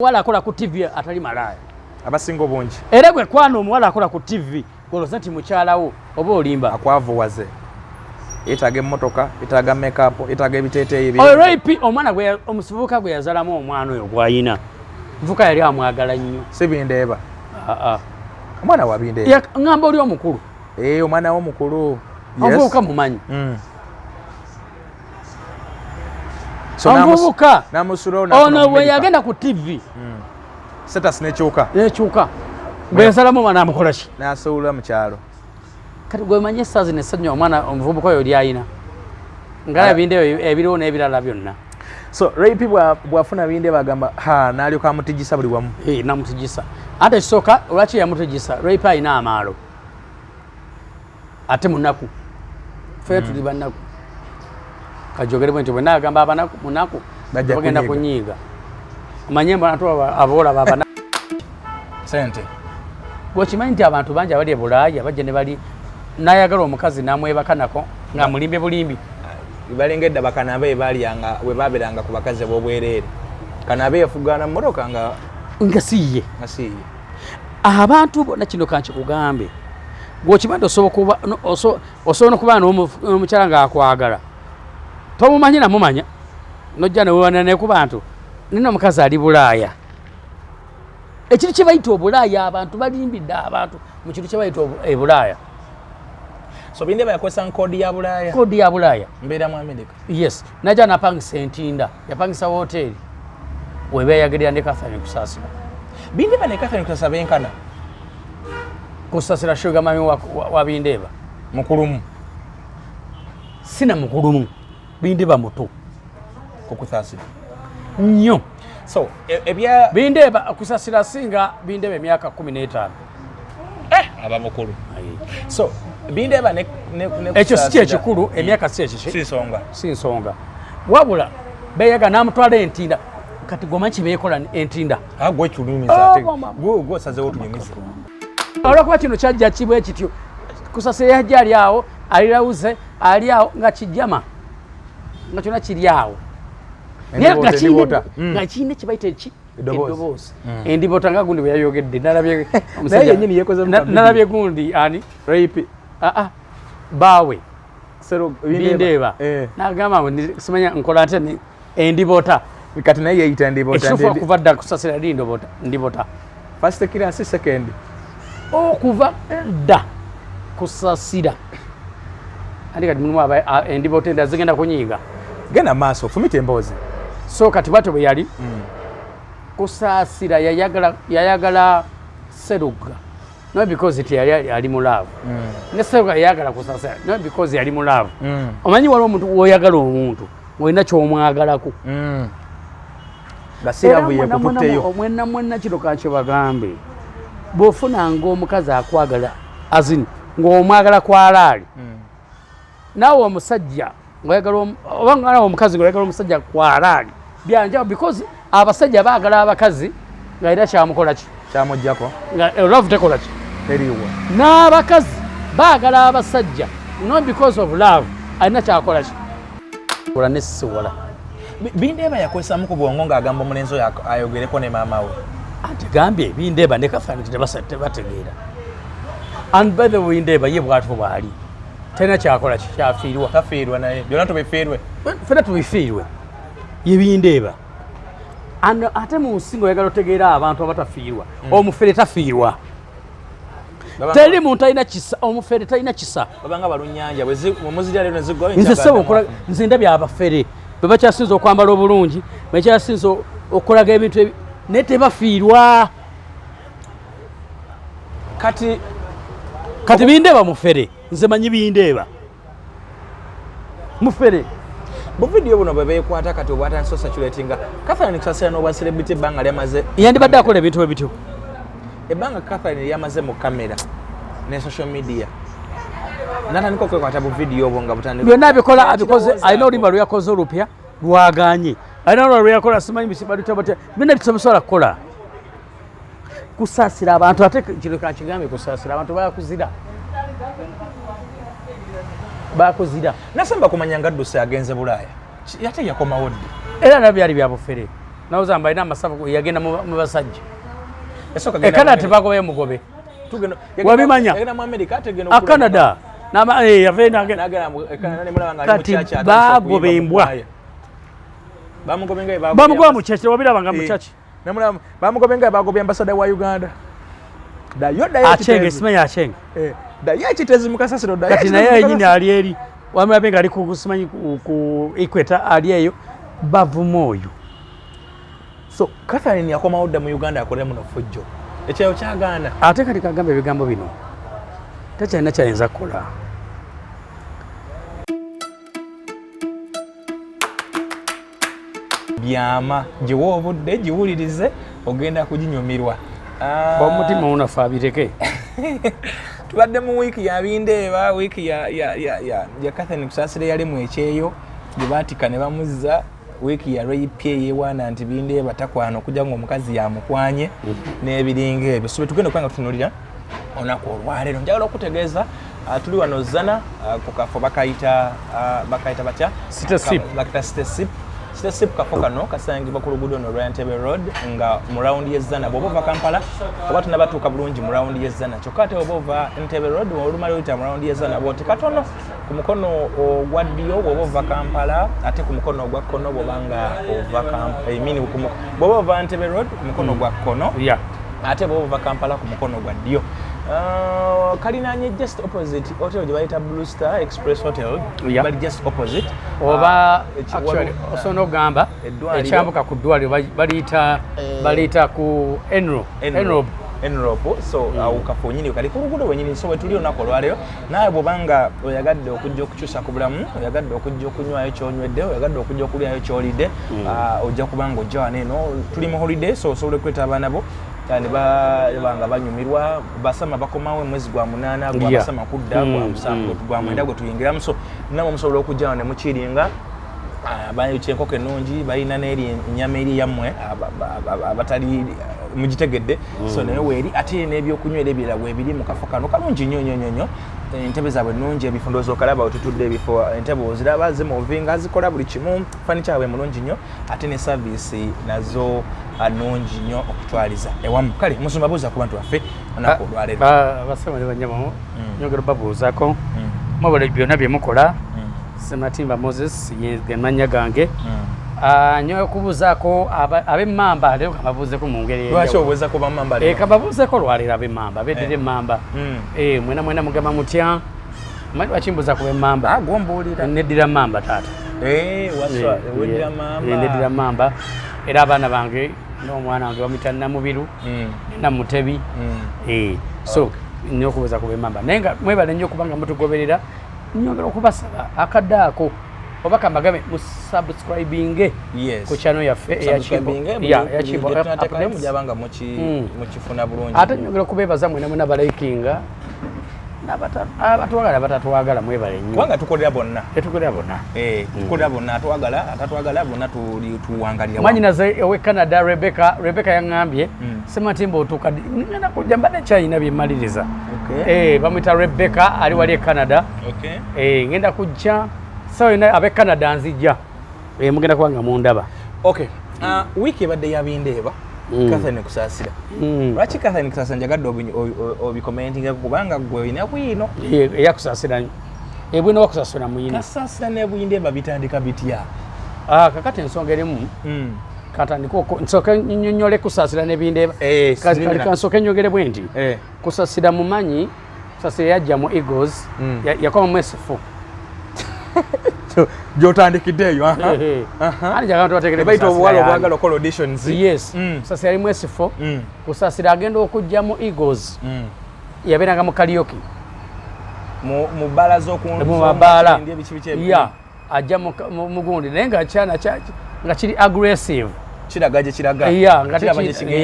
Wala akola ku TV atali malaya abasingo bungi era gwe kwano omuwala akola ku TV goloza nti mukyalawo oba olimba akwavuwaze etaga emmotoka etaga makeup etaga ebiteeteeyi ebyo rape omwana gwe omusibuka gwe yazalamu omwana oyo gwayina mvuka yali amwagala nnyo sibindeeba omwana wa bindeeba ngamba oli omukulu omwana w'omukulu ovubuka mumanyi so omuvubuka ono bwe yagenda ku TV status nekyuka bwe yazalamu omwana amukola ki n'asuula mu kyalo kati gwe manyi essaazi nessanyu omwana omuvubuka oyo lyayina nga ebindeeba ebiriwo n'ebirala byonna so rape bwafuna bindeeba agamba n'alyoka amutigisa buli wamu namutigisa ate ekisooka olwaki yamutigisa rape ayina amaalo ate munaku fe tuli banaku kajogerebwe nti bwena agamba abanaku munaku bagenda kunyiiga amanye mbonatu aboola babanaku sente gwekimanyi nti abantu bangi abali ebulaaya bajja ne bali nayagala omukazi namwebaka nako nga mulimbe bulimbi balengedde bakanabe balyanga we baberanga ku bakazi b'obwereere kanabe yafugana mmotoka nga siye abantu bonna kino kankikugambe gwokimanyi osobola nokuba n'omukyala ng'akwagala tomumanyi namumanya nojja newewanane ku bantu nina omukazi ali bulaaya ekiri kye bayita obulaaya abantu balimbidde abantu mu kintu kye bayita ebulaaya so bindeeba yakozesa nkoodi ya bulaaya mbeera mu America yes najja napangisa entinda yapangisa hoteeri weba yagerera ne Catherine kusaasira bindeeba ne Catherine kusaasira benkana kusaasira sugar mami wa bindeeba mukulumu sina mukulumu bindeeba muto kukusaasira nnyo so ebya bindeeba kusaasira singa bindeeba emyaka 15 aba mukulu so bindeeba ne ekyo si kyekikulu emyaka si ekiki si nsonga wabula beyaga n'amutwala entinda kati goma kibeekola entinda gwe kilumiza ate gwe osazeewo otunyumiza olwokuba kino kyajja kibwe kityo kusasira yajja ali awo alirauze ali awo nga kijama nga kyonna kiri awo nga kiine kibaita eki eddoboozi endibota nga gundi bwe yayogedde nalabye gundi ani rape baawe bindeeba nagamba simanya nkola nte endibota kati naye yeyita endibota okuva dda kusasira li ndibota first clearance second okuva dda kusasira andi kati mulimu endibota endala zigenda kunyiiga genda maaso fumita emboozi so kati bwatyo bwe yali kusaasira yayagala Seruga no because it yali mu love ne Seruga yayagala kusaasira no because yali mu love omanyi waliwo omuntu woyagala omuntu olina kyomwagalako gasiravu yekututteyo mwenna kino kakyo bagambe bw'ofunanga omukazi akwagala azini ng'omwagala kwalaali naawe omusajja oba nawe omukazi ng'oyagala omusajja kwalaali byanjawo because abasajja baagala abakazi nga era kyamukola ki kyamujjako nga love tekola ki teriwa n'abakazi baagala abasajja not because of love alina kyakola ki kola nesiwala bindeeba yakozesa ku bwongo ng'agamba omulenzi oyo ayogereko ne maama we ategambye bindeeba ne Catherine tebategeera and by the way bindeeba ye bwatyo bwali talina kyakola ki kyafiirwa tafiirwa naye byonna tubifiirwe fena tubifiirwe ye bindeeba ate mu nsi ng'oyagala otegeera abantu abatafiirwa omufere tafiirwa teri muntu alina kisa omufere talina kisa babanga balunnyanja omuzira leero nezigwayo nze sebo okola nze ndabye abafere bwe bakyasinza okwambala obulungi bakyasinza okulaga ebintu naye tebafiirwa kati bindeeba mufere nze manyi bindeeba mufere mu vidiyo buno bwe beekwata kati obwatandisa osatulatinga Catherine Kusasira n'obwa celebrity ebbanga lyamaze yandibadde akola ebintu ebityo ebbanga Catherine lyamaze mu kamera ne social media natandika okwekwata bu vidiyo obwo nga butandika byonna abikola abikoze alina oluyimba lwe yakoze olupya lwaganye alina olwa lwe yakola simanyi bisibalutebate byonna bitusobola kukola kusaasira abantu ate kino kakigambe kusaasira abantu bakuzira nasamba kumanya nga Ddusi agenze bulaaya ate yakomawo ddi era nabyali byabufere nauza mbaina amasavu yagenda mu basajja esooka Canada tebagobe mugobe wabimanya Canada kati bagobe embwa bamugoba mu church wabirabanga mu church bamugobe nga bagobe ambassador wa Uganda achenge simanya achenge dayo ekitezi mukasasiro dayo kati naye yenyini ali eri wamulabe nga ali kusimanyi ku equator ali eyo bavumo oyo so Catherine yakoma odda mu Uganda akolera muno fujjo ekyayo kyagaana ate kati kagamba ebigambo bino takyalina kyayinza kukola byama gye woobudde giwulirize ogenda kuginyumirwa omutima unafa abireke tubadde mu wiiki ya bindeeba wiiki ya Catherine Kusasira yalimu ekyeyo gye baatika ne bamuzza wiiki ya rape yewaana nti bindeeba takwana okujja ng'omukazi yamukwanye n'ebiringa ebyo so tugenda okubanga tutunuulira olunaku olwaleero njagala okutegeeza tuli wano Zana ku kafo bakayita batya Sitesip kafo kano kasangibwa ku luguudo no Entebbe Road nga mu raundi y'Ezana bw'oba ova Kampala oba tunabatuuka bulungi mu raundi y'Ezana kyokka ate oba ova Entebbe Road olumala oyita mu raundi y'Ezana bw'oti katono ku mukono ogwa ddyo bw'oba ova Kampala ate ku mukono ogwa kkono bw'oba nga ova bw'oba ova Entebbe Road ku mukono ogwa kkono ate bw'oba ova Kampala ku mukono ogwa ddyo kalinanye just opposite hotel gye bayita Blue Star Express Hotel bali just opposite oba actually osobola ogamba ekyambuka ku ddwaliro baliyita ku Enrope so awukafo nyini kali ku luguudo wenyini so wetuli olunaku olwaleero naye bw'obanga oyagadde okujja okukyusa ku bulamu oyagadde okujja okunywayo kyonywedde oyagadde okujja okulyayo kyolidde ojja kubanga ojja wano eno tuli mu holiday so osobole kweta abaana bo ne banga banyumirwa basama bakomawo mwezi gwa 8 gwa basama kudda gwa mwenda gwe tuyingiramu so namwe musobola okujja ne mukiringa bayita enkoko ennungi balina n'eri ennyama eri yammwe abatali mugitegedde so naye weeri ate n'ebyokunywera ebirala weebiri mu kafo kano kalungi nnyo entebe zaabwe ennungi ebifo ndowooza okalaba otutudde ebifo entebe oziraba zimuvinga zikola buli kimu fanica yaabwe mulungi nnyo ate ne saviisi nazo nnungi nnyo okutwaliza ewamu kale musumba buuza ku bantu baffe olunaku olwaleero basema ne banyamamu nyongera babuuzaako mubula byonna bye mukola Sematimba Moses yegemanya gange nyoyo kubuzaako ab'emmamba leo kababuuzeko mu ngeri lwaki obuuza ku b'emmamba leo kababuuzeko lwaleero ab'emmamba beddira emmamba mwena mugamba mutya mali bakimbuuza ku b'emmamba gwombuulira neddira mmamba taata neddira mmamba era abaana bange n'omwana wange bamuyita Namubiru Namutebi so nnyo okubuuza ku b'emmamba naye nga mwebale nnyo okubanga mutugoberera nyongera okubasaba akaddaako oba kambagambe musubscribinge ku channel yaffe eyakimujabanga mukifuna bulungi ate nyongera okubeebaza mwena balayikinga abatwagala batatwagala mwebale nnyo kubanga tukolera bonna tukolera bonna atatwagala bonna tuwangalira mwanyinaze ewe Canada Rebecca yaŋŋambye Sematimba otuuka ngenda kujja mbadde kyayina byemaliriza bamwita Rebecca ali wali e Canada ngenda kujja sawa yona ab'e Canada nzijja mugenda kubanga mundaba wiiki ebadde yabindeeba Catherine Kusasira lwaki Catherine Kusasira njagadde obikomentinga kubanga gwe olina bwino eyakusasira ebwino wakusasira muyina Kasasira ne bwindeeba bitandika bitya kakati ensonga erimu katandika nsooke nnyonnyole kusasira n'ebindeeba kansooke nnyogere bwe nti kusasira mumanyi kusasira yajja mu Eagles yakoma mwesifu gyotandikiddeeyo baita obuwala obwagala okola auditions kusasira ali mwesifu kusasira agenda okujja mu Eagles yabeeranga mu karaoke mu bbala z'okumabala ajja mu gundi naye nga kyana nga kiri aggressive kiraga gye kiraga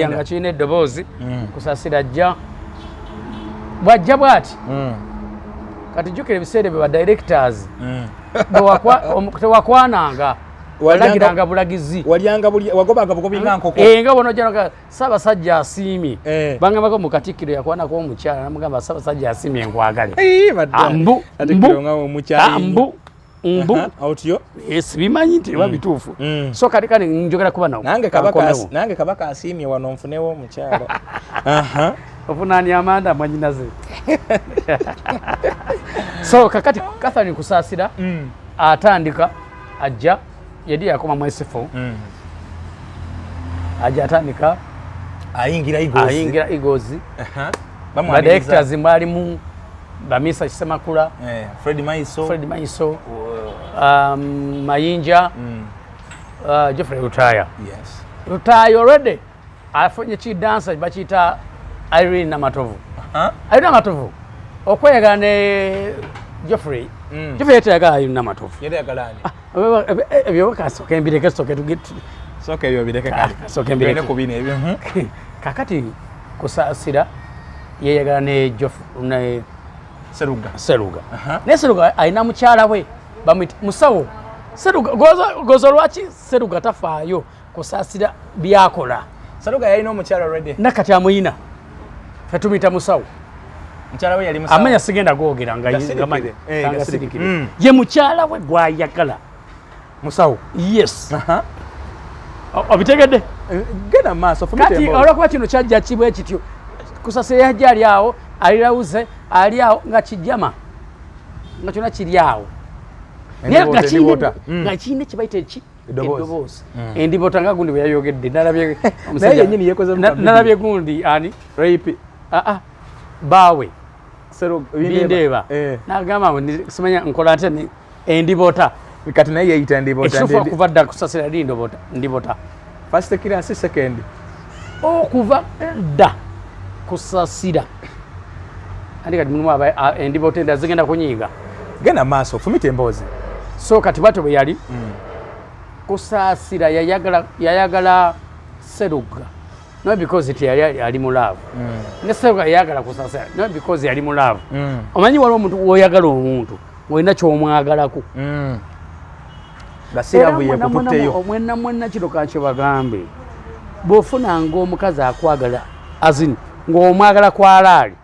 nga kirina eddoboozi kusasira ajja bwajja bw'ati kati jjukira ebiseera bye badirectors tewakwananga walagiranga bulagizi wagobanga bugobi nga nkoko nga bonojjanga Ssaabasajja asiimye bangambako mu Katikkiro yakwanako omukyala namugamba Ssaabasajja asiimye nkwagale mbu mbu otyo sibimanyi nti eba bituufu so kati kale njogera kuba nawo nange kabaka asiimye wano nfunewo omukyala ovunaani amanda mwanyinaze so kakati Catherine Kusaasira atandika ajja yali yakoma mwesifu ajja atandika ayingira Eagles badirectors mwalimu Bamisa Kisemakula Fred Maiso Mayinja Geoffrey Rutaya Rutaya already afonye chi dancer bachita Irene Namatovu Irene Namatovu okweyagala ne Geoffrey yetayagala Irene Namatovu ebyo bakasoka embireke soke tugeti soke ebyo bireke kali soke embireke ku bine ebyo kakati Kusaasira yeyagala ne Geoffrey Seruga ne Seruga ayina mukyala we bamwita musawo Seruga gozo lwaki Seruga tafaayo Kusaasira byakola Seruga yalina omukyala already nakati amuyina fetumita musawo mukyala we yali musawo amanya sigenda googera nga ye mukyala we gwayagala musawo yes obitegedde genda maaso kati olwokuba kino kyajja kibwe kityo Kusaasira yajja ali awo alirauze ali awo nga kijama nga kyonna kiri awo nga kiyina kibaita eki eddoboozi endibota nga gundi bwe yayogedde nalabye gundi ani rape baawe bindeeba nagamba simanya nkola nte endibota kati naye yeyita ndibota ekituufu okuva dda Kusaasira yali ndibota first class second okuva dda Kusaasira andi kati mulimu endibota endala zigenda kunyiiga genda maaso fumita emboozi so kati bwatyo bwe yali Kusaasira yayagala Seruga not because yali ali mu love ne Seruga yayagala Kusaasira not because yali mu love omanyi waliwo omuntu woyagala omuntu olina kyomwagalako mwenna kino kanki bagambe bw'ofunanga omukazi akwagala azini ng'omwagala kwalaali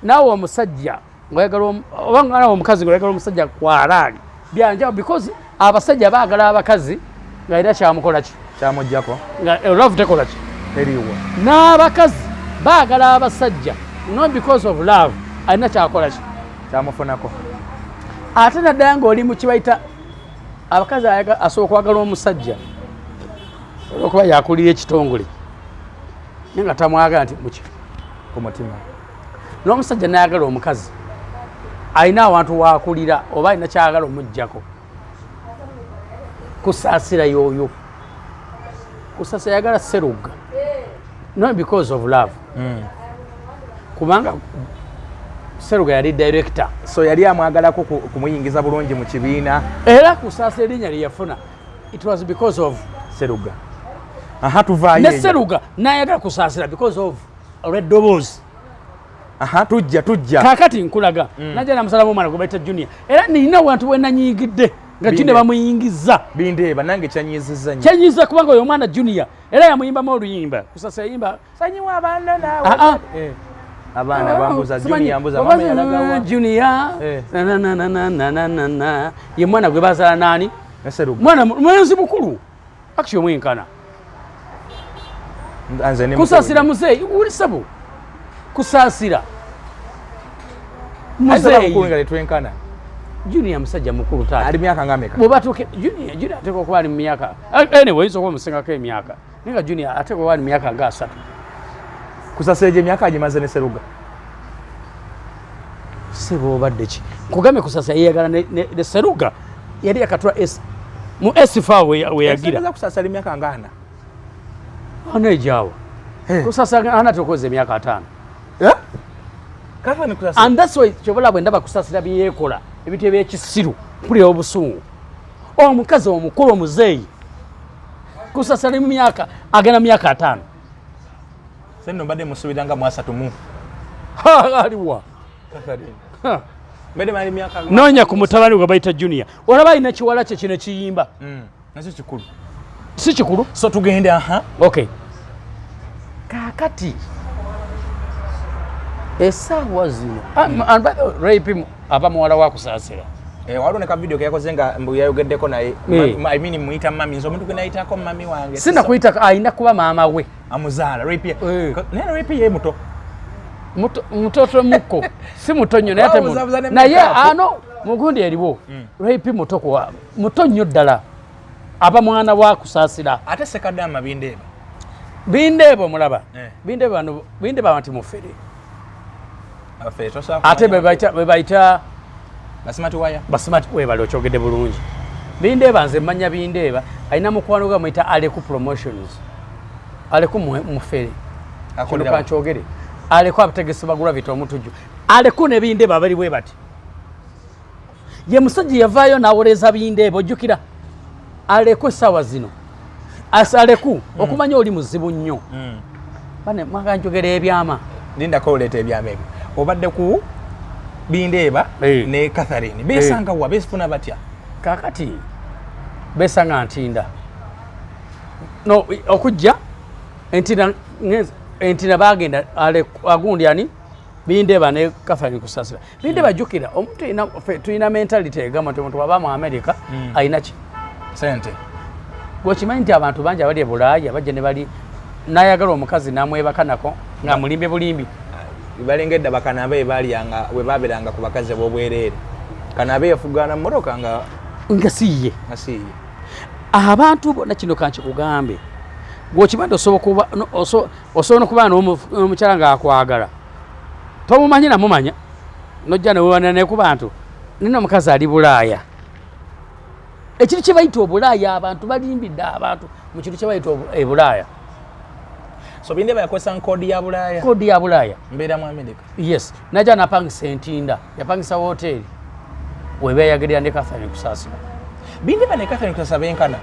naawe omusajja oba nawe omukazi ng'oyagala omusajja kwalaali byanjawulo because abasajja baagala abakazi nga era kyamukola ki kyamuggyako nga love tekola ki teriwa n'abakazi baagala abasajja not because of love alina kyakola ki kyamufunako ate naddala ng'oli mu kibayita abakazi asobola okwagala omusajja olwokuba yakulira ekitongole naye nga tamwagala nti muki ku mutima n'omusajja nayagala omukazi alina awantu wakulira oba alina kyagala omuggyako Kusaasira yoyo Kusaasira yagala Seruga not because of love kubanga Seruga yali director so yali amwagalako kumuyingiza bulungi mu kibiina era Kusaasira erinnya lye yafuna it was because of Seruga tuvaayo ne Seruga nayagala Kusaasira because of eddoboozi tujja kakati nkulaga najja namusalamu omwana gwe bayita Junior era nina wantu wenanyiigidde nga Junior bamuyingiza bindeeba nange kyanyiizizza nnyo kyanyiiza kubanga oyo omwana Junior era yamuyimbamu oluyimba Kusaasira yimba sanyiwa abaana naawe abaana bambuza Junior mbuza mama yalagawa Junior ye mwana gwe bazaala nani mwana mwenzi mukulu akisho omwenkana Kusaasira muzeeyi ulisabo Kusaasira muzeeyi twenkana Junior musajja mukulu taata ali myaka ngameka bw'obatuuke Junior ateeka okuba ali mu myaka anyway oyinza okuba omusingako emyaka naye nga Junior ateeka okuba ali mu myaka nga 3 Kusaasira gye emyaka agimaze ne Seruga sebo obadde ki kugambe Kusaasira yeyagala ne Seruga yali yakatula mu S4 we yagira Kusaasira emyaka ngana anaejawa Kusaasira anatokoza emyaka 5 Catherine Kusaasira and that's why kyobola bwe ndaba Kusaasira byekola ebintu ebyekisiru mpulira obusungu omukazi omukulu omuzeeyi Kusaasira mu myaka agenda myaka 5 senno mbadde musuubira nga mu 3 aliwa mbadde mali myaka noonya ku mutabani gwe bayita Junior olaba alina kiwala kye kino kiyimba nakyo kikulu si kikulu so tugende okay kakati esaawa zino rape aba muwala wa Kusaasira waloneka video ke yakoze nga mbu yayogeddeko naye I mean muyita mami nzo omuntu gwenayitako mami wange sinna kuyita ayina kuba maama we amuzaala rape naye rape ye muto mutoto muko si muto nnyo naye ano mugundi eriwo rape muto kuwa muto nnyo ddala aba mwana wa kusaasira ate sekadama bindeebo mulaba bindeebo abantu mufere ate bebayita basimati webale okyogedde bulungi bindeeba nze mmanya bindeeba alina mukwano gwe muyita aleku promotions aleku mufere kino kankyogere aleku abategesi bagula vita omutujju aleku ne bindeeba bali bwe bati ye musajja yavaayo n'awoleza bindeeba ojjukira aleku essaawa zino aleku okumanya oli muzibu nnyo bane mwanga njogera ebyama lindako oleeta ebyama ebyo obadde ku bindeeba ne Catherine besanga wa besifuna batya kakati besanga ntinda no okujja entina bagenda agundi ani bindeeba ne Catherine kusasira bindeeba jukira omuntu tulina mentality egamba nti omuntu waba mu America ayina ki sente gwokimanyi nti abantu bangi abali e Bulaaya bajja ne bali nayagala omukazi namwebaka nako nga mulimbe bulimbi balengedde bakanabe balyanga we baberanga ku bakazi b'obwereere kanabe yafugana mmotoka nga siye abantu bonna kino kankikugambe gw'okimanda osobola okuba n'omukyala ng'akwagala tomumanyi namumanya nojja newewanira naye ku bantu nina omukazi ali Bulaaya ekiri kye bayita Obulaaya abantu balimbidde abantu mu kintu kye bayita Bulaaya so bindeeba yakozesa kodi ya Bulaaya mbeera mu America yes najja napangisa entinda yapangisa hoteri webeeyagerera ne Catherine kusaasira bindeeba ne Catherine kusaasira benkana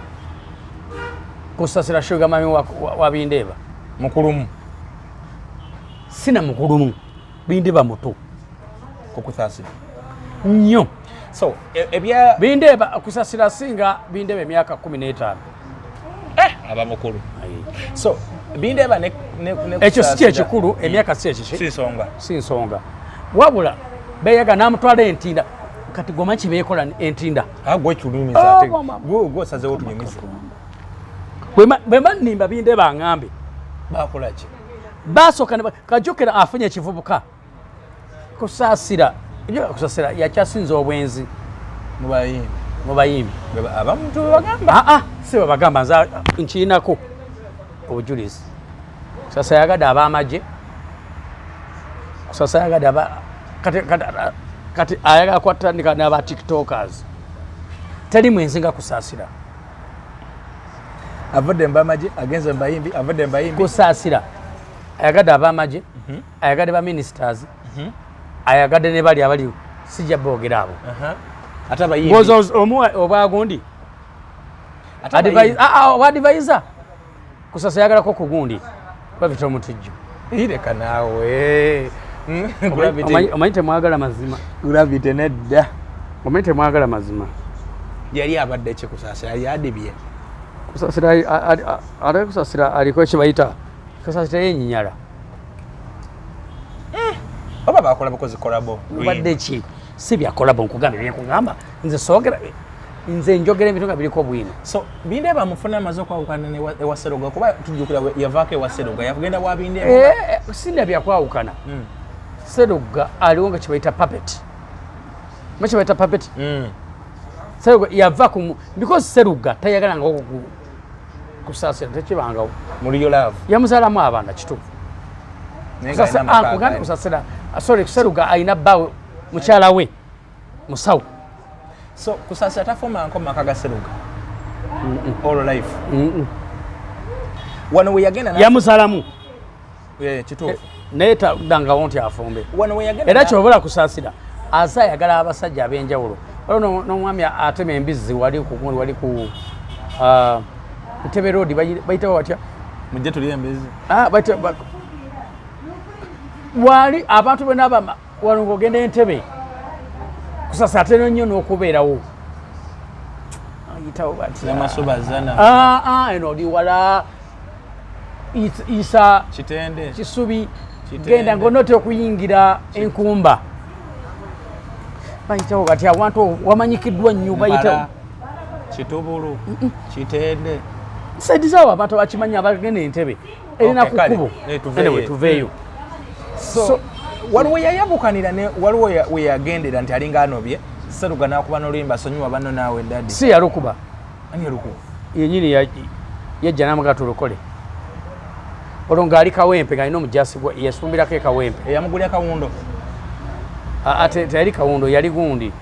kusaasira shuga mami wa bindeeba mukulumu sina mukulumu bindeeba muto kukusaasira nnyo so ebya bindeeba kusaasira singa bindeeba emyaka 15 aba mukulu so bindeeba ne ekyo si kyekikulu emyaka si nsonga wabula beeyaga n'amutwala entinda kati goma kibeekola entinda gwe kilumiza ate gwe osazeewo tunyumiza bwe banimba bindeeba aŋŋambe bakola ki basooka kajjukira afunye ekivubuka kusaasira yakyasinza obwenzi mu bayimbi abamuntu bebagamba si bebagamba nze nkirinako obujulizi kusasa yagadde ab'amagye kusasa yagadde kati ayagala kwatandika n'aba tiktokers teri mwenzi nga kusaasira avudde mbamagye agenze mbayimbi avudde mbayimbi kusaasira ayagadde ab'amagye ayagadde ba ministers ayagadde ne bali abali sijja boogera abo ate abayimbi omuwa obwagundi advisor kusasa yagalako ku gundi bavita omutujju ireka naawe omanyi temwagala mazima gravity nedda omanyi temwagala mazima yali abadde kikusasira yali adibye kusasira ate kusasira aliko ekibayita kusasira yenyinyala oba bakola bukozi kolabo badde ki si byakolabo nkugamba byekugamba nze soogera nze njogera ebintu nga biriko bwino so bindeeba mufuna amaze okwawukana ewa Seruga kuba tujjukira yavaako ewa Seruga yagenda wa bindeeba sina byakwawukana Seruga aliwo nga kibayita puppet makibayita puppet Seruga yava ku because Seruga tayagalanga kusaasira tekibangawo muliyo love yamuzaalamu abaana kituufu kuganda kusaasira sorry Seruga ayina bbawe mukyala we musawo so kusaasira tafuma nko maka ga Seruga all life wano we yagenda yamuzaalamu kituufu naye tadangawo nti afumbe wano we yagenda era kyobola kusaasira asa ayagala abasajja ab'enjawulo waliwo n'omwami atema embizzi wali ku Ntebe road bayitawo watya mujje tuli embizzi wali abantu bonna wano ng'ogenda Entebbe kusasa ate nnyo n'okubeerawo ayitawo batya eno oli wala isa kitende kisubi genda ng'onote okuyingira enkumba bayitawo kati abantu wamanyikiddwa nnyo bayitawo Kitubulu Kitende saidi zaawo abantu bakimanya abagenda Entebbe erina ku kkubo anyway tuveeyo so waliwo yayabukanira ne waliwo we yagendera nti alinga anobye Seruga n'akuba n'oluyimba asonyiwa banno naawe dadi si yalukuba ani yalukuba yennyini yajja n'amugaa tulokole olwo ng'ali Kawempe ng'alina omujasi yasumbirako eKawempe eyamugulya Kawundo ate teyali Kawundo yali gundi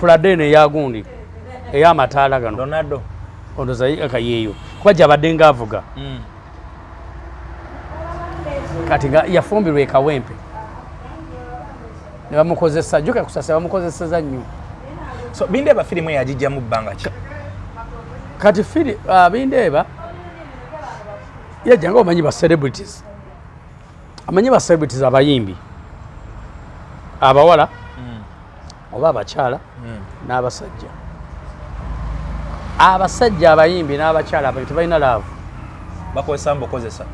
Tuladde eya gundi ey'amataala gano Ronaldo ondoza akayeeyo kuba gy'abadde ng'avuga kati yafumbirwa eKawempe ne bamukozesa jjuka kusasa bamukozeseza nnyo so Bindeeba firimu yagijjamu bbanga ki kati Bindeeba yajjanga omanyi ba celebrities amanyi ba celebrities abayimbi abawala oba abakyala n'abasajja abasajja abayimbi n'abakyala tebalina laavu bakozesa mbukozesa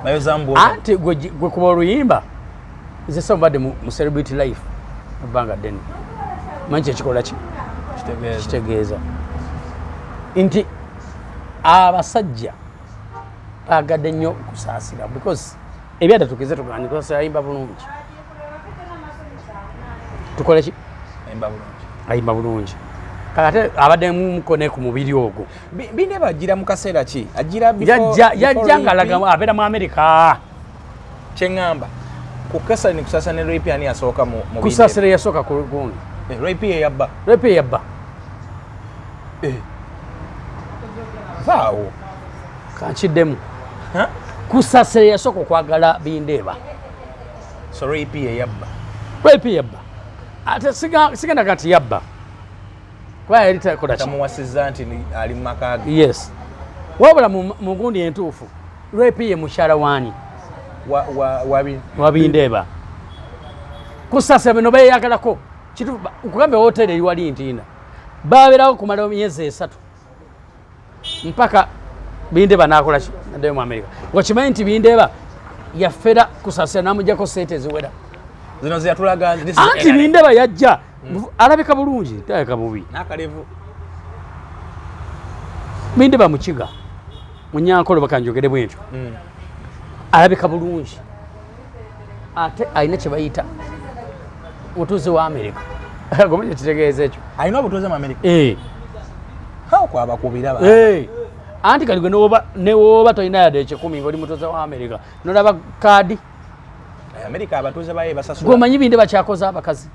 bayoza mbu anti gwe kuba oluyimba nze somubadde mu celebrity life ebbanga ddene manyi kyekikola ki kitegeeza nti abasajja bagadde nnyo kusaasira because ebyada tukize tugandikozesa ayimba bulungi tukole ki ayimba bulungi kakate abadde mukone ku mubiri ogwo Bindeeba ajjira mu kaseera ki ajjira yajja ngalaga abeera mu America kyeŋŋamba kukasa ni kusasa ne Rape ani asooka mu kusasira yasooka ku gundi Rape eyabba vaawo kankiddemu kusasira yasooka okwagala Bindeeba so Rape eyabba ate sigenda kati yabba kuba yali takola ki tamuwasizza nti ali mu maka ge yes wabula mu gundi entuufu Rape ye mukyala waani wa Bindeeba kusasira bino beeyagalako nkugambye wooteeri eri wali ntiina babeerawo kumala emyezi 3 mpaka Bindeeba n'akola ki naddayo mu America okimanyi nti Bindeeba yaffera kusasira n'amugyako sente eziwera zino zeyatulaga anti Bindeeba yajja alabika bulungi talabika bubi n'akalevu Bindeeba mukiga munyankolo bakanjogere bwentyo alabika bulungi ate alina kye bayita mutuuze wa America gomenya kitegeeza ekyo alina obutuuze mu America kwabakubira anti kali gwe newooba tolina yadde ekikumi ngaoli mutuuze wa America nolaba kaadi America abatuuze baye basasula gwomanyi Bindeeba kyakoze abakazi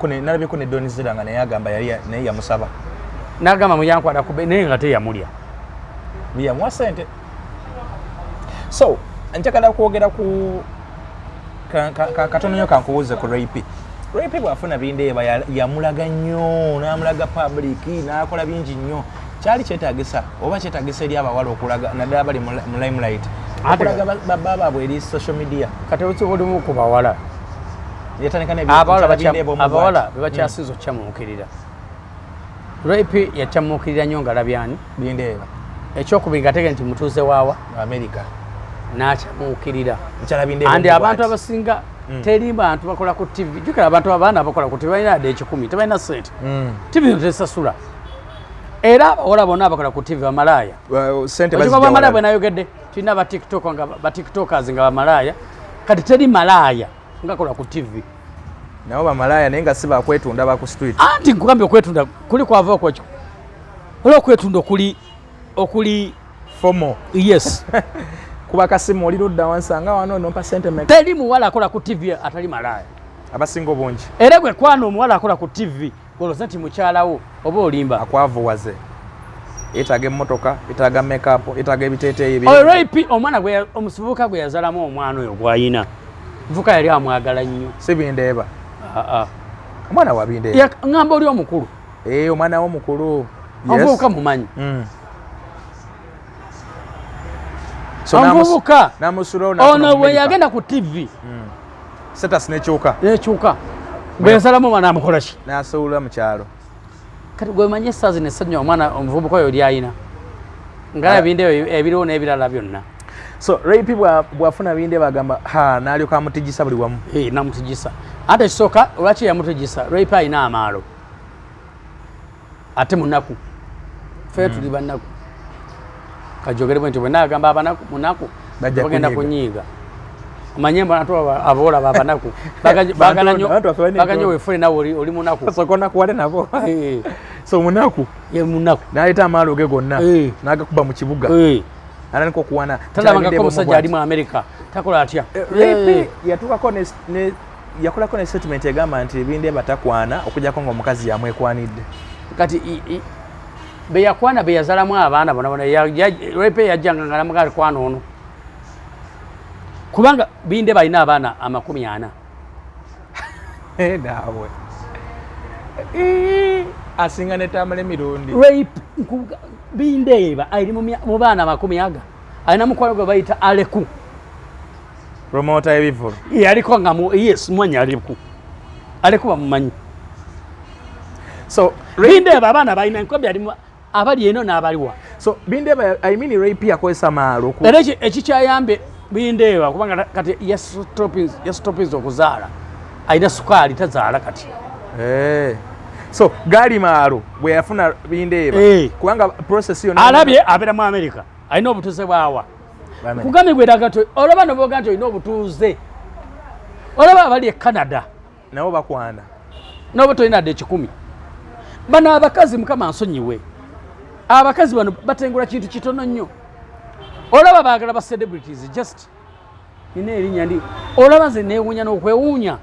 nalabiko ne Donizera nga naye agamba naye yamusaba n'agamba muyankwata kube naye nga teyamulya yamuwa sente so njagala kwogera ku katono nnyo kankubuuze ku Rape bw'afuna Bindeeba yamulaga nnyo n'amulaga public n'akola bingi nnyo kyali kyetaagisa oba kyetaagisa eri abawala okulaga naddala bali mu limelight okulaga babba baabwe eri social media kati olimu ku bawala abawala bebakyasinza okukyamuukirira Rape yakyamuukirira nnyo ngalabyani Bindeeba ekyokubiri nga tege nti mutuuze waawa America n'akyamuukirira Bindeeba andi abantu abasinga teri bantu bakola ku TV jukira abantu abaana bakola ku TV balina yadde 10 tebalina sente TV tesasula era abawala bonna abakola ku TV bamalaaya sente bamalaaya bwe nayogedde tulina batiktokers nga bamalaaya kati teri malaaya ngakola ku TV nabo bamalaaya naye nga si bakwetunda baku street anti nkugambye okwetunda kuli kwava okwekyo olwo okwetunda okuli fomo yes kuba kasimu oli ludda wansanga wano nompa sente meka teri muwala akola ku TV atali malaaya abasinga obungi era gwe kwana omuwala akola ku TV olowooza nti mukyalawo oba olimba akwavuwaze yeetaaga emmotoka yeetaaga makeup yeetaaga ebiteeteeyi Rape omwana omusibuka gwe yazalamu omwana oyo gwayina nvuka yali amwagala nnyo si Bindeeba omwana wa Bindeeba ngamba oli omukulu omwana wo mukulu omuvubuka mumanyi omuvubuka ono bwe yagenda ku TV status nekyuka bwe yazalamu omwana amukola ki n'asuula mu kyalo kati gwe manyi essaazi nessannya omwana omuvubuka oyo lyayina nga Bindeeba ebiriwo n'ebirala byonna So rape bwafuna binde bagamba nalyoka amutijisa buli wamu. Namutijisa ate kisoka lwaki yamutijisa rape ayina amaalo ate munaku fe tuli banaku kajogere bwenti bwe nagamba abanaku munaku bagenda kunyiga amanyemba natwa abola babanaku baganyo wefune nawo oli munaku sokona kuwale nabo so munaku ye munaku naleta amaalo ge gonna nagakuba mu kibuga alaniko kuwana talabanga ko musajja ali mu America takola atya yatukako ne yakolako ne statement egamba nti binde batakwana okujjako ngo omukazi yamwekwanidde kati be yakwana be yazalamu abaana bona rape yajjanga ngala mugali kwana ono kubanga binde balina abaana 40 dawe asinga ne tamale mirundi rape binde eba ali mu baana 40 alina mukwano gwe bayita Aleku promoter ebivulu yaliko nga yes mwanya Aleku bamumanyi so binde babana balina enkobi ali abali eno n'abaliwa so binde I mean rape yakozesa maalo era ekikyayambe binde kubanga kati yes okuzaala alina sukaali tazaala kati so gali maalo bwe yafuna binde kubanga process yo alabye abera mu America alina obutuuze bwawa kugambe gwe dagato olaba no boganto alina obutuuze olaba abali e Canada nabo bakwana nabo toyina de 10 bana abakazi mukama ansonyiwe abakazi bano batengula kintu kitono nnyo olaba baagala ba celebrities just ine erinya ndi olaba ze neewunya n'okwewuunya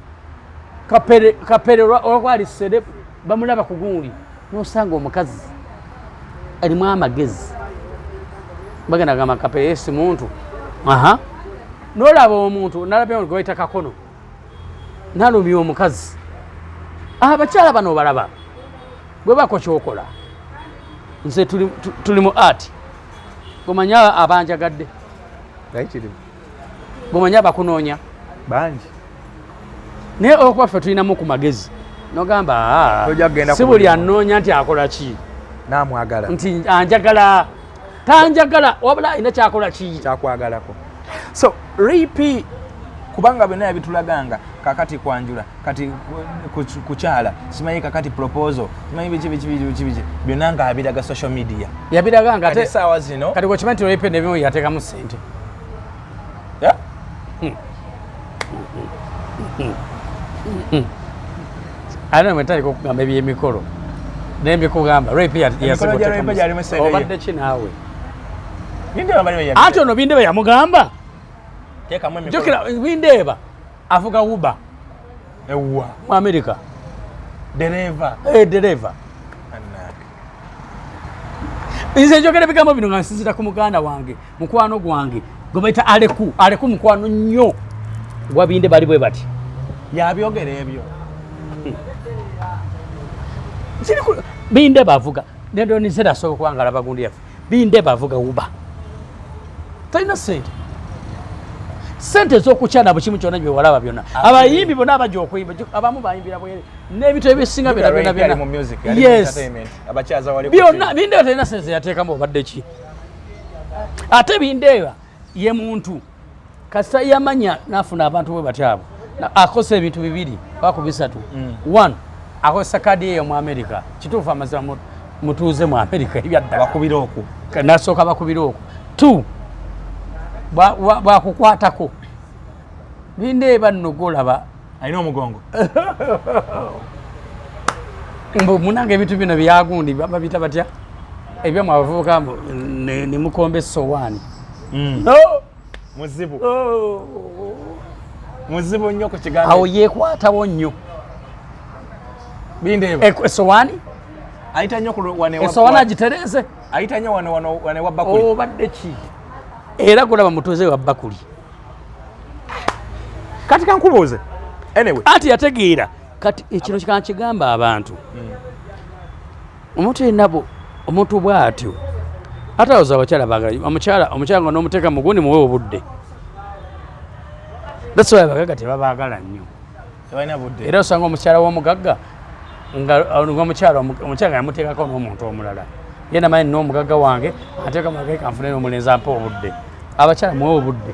kapere olwali celeb bamulaba ku gundi n'osanga omukazi alimu amagezi bagenda gamba kapere yesi muntu n'olaba omuntu nalabye ngo yita kakono nalumya omukazi abakyala bano balaba gwe bako kyokola nze tuli mu art gomanya abanjagadde gayitirimu gomanya bakunoonya bangi naye okwaffe tulinamu ku magezi nogamba si buli anoonya nti akola ki namwagala nti anjagala tanjagala wabula ina kyakola ki kyakwagalako so rape kubanga byonna yabitulaganga kakati kwanjula kati kukyala simanyi kakati proposal simanyi biki byonna nga abiraga social media yabiraganga ate sawa zino kati kwekimanyi rape nebimu yateekamu ssente ate mwetaliko okugamba ebyemikolo naye mbikugamba rape obadde ki naawe ate ono Bindeeba yamugamba jukira Bindeeba avuga uba ewa mu America dereva nze njogera ebigambo bino nga nsinzira ku muganda wange mukwano gwange gwe bayita Aleku mukwano nnyo gwa Bindeeba bali bwe bati yabyogera ebyo Bindeeba avuga nendo nisera so kwanga labagundi yafe Bindeeba avuga uba talina sente z'okukyana bukimu kyonna gye walaba byonna abayimbi bonna abajja okuyimba abamu bayimbira bwere n'ebintu ebisinga byonna byonna Bindeeba talina sente yateekamu obadde ki ate Bindeeba ye muntu kasita yamanya n'afuna abantu bwe batyabo akosa ebintu bibiri baku bisatu one akozesa kadi eyo mu America kituufu amazima mutuuze mu America ebyaddala bakubira okwo nasooka bakubira okwo two bwakukwatako Bindeeba nno golaba alina omugongo munanga ebintu bino byagundi babita batya ebyamu abavubuka ne mukomba essowaani muzibu nnyo ku kigambo awo yeekwatawo nnyo Bindeeba essowaani ayita nnyo essowaani agitereeze ayita nnyo wane wa bakuli obadde ki era golaba mutuuze wa bakuli kati kankubuuze anyway ati yategeera kati ekino kikankigamba abantu omuntu yenabo omuntu bw'atyo ate awoza abakyala bagala omukyala nga n'omuteeka mugundi muwe obudde that's why abagagga tebabaagala nnyo era osanga omukyala w'omugagga omukyala nga yamuteekako n'omuntu omulala ye namanyi n'omugagga wange ateeka mugagga kanfune n'omulenzi ampa obudde abakyala muwe obudde